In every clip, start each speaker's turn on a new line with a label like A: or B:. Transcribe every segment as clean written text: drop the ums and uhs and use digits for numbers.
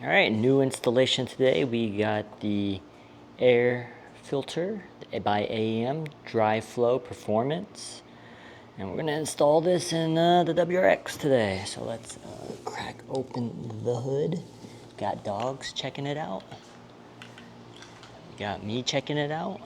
A: All right, new installation today. We got the air filter by AEM DryFlow Performance, and we're gonna install this in the WRX today. So let's crack open the hood. Got dogs checking it out. Got me checking it out.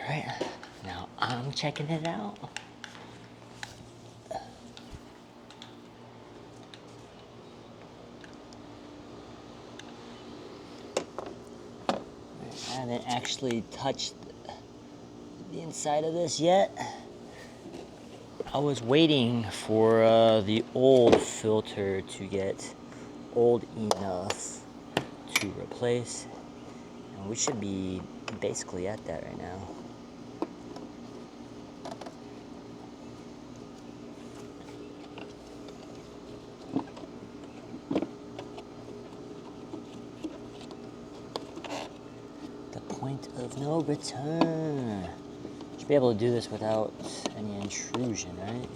A: Alright, now I'm checking it out. I haven't actually touched the inside of this yet. I was waiting for the old filter to get old enough to replace, and we should be basically at that right now. The point of no return. Should be able to do this without any intrusion, right?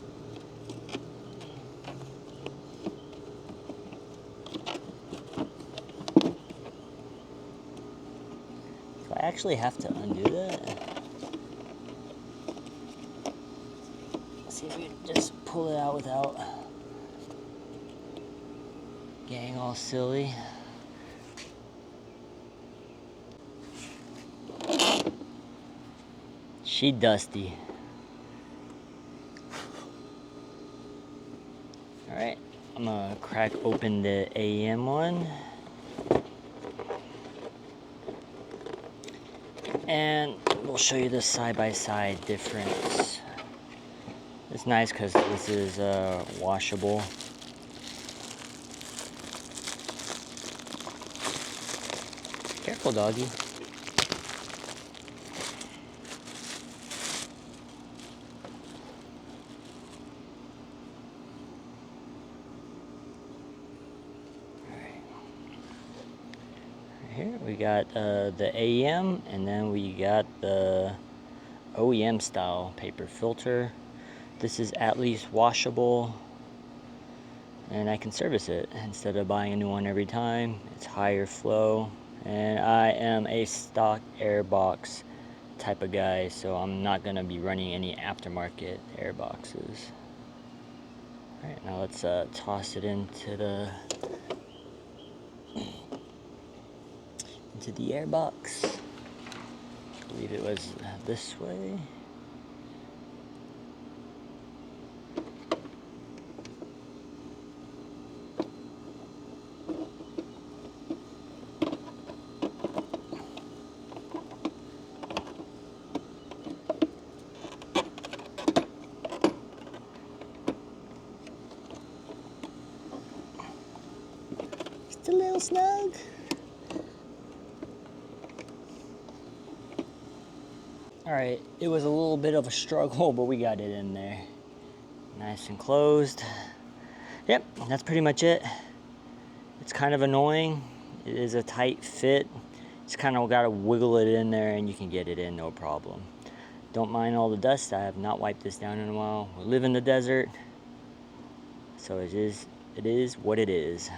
A: Do I actually have to undo that? Let's see if we can just pull it out without getting all silly. She dusty. Alright, I'm gonna crack open the AEM one. And we'll show you the side-by-side difference. It's nice because this is washable. Careful, doggy. Here we got the AEM, and then we got the OEM style paper filter. This is at least washable, and I can service it instead of buying a new one every time. It's higher flow, and I am a stock air box type of guy, so I'm not gonna be running any aftermarket air boxes. All right, now let's toss it into the air box. I believe it was this way. Just a little snug. Alright, it was a little bit of a struggle, but we got it in there. Nice and closed. Yep, that's pretty much it. It's kind of annoying. It is a tight fit. It's kind of got to wiggle it in there and you can get it in, no problem. Don't mind all the dust. I have not wiped this down in a while. We live in the desert, so it is what it is.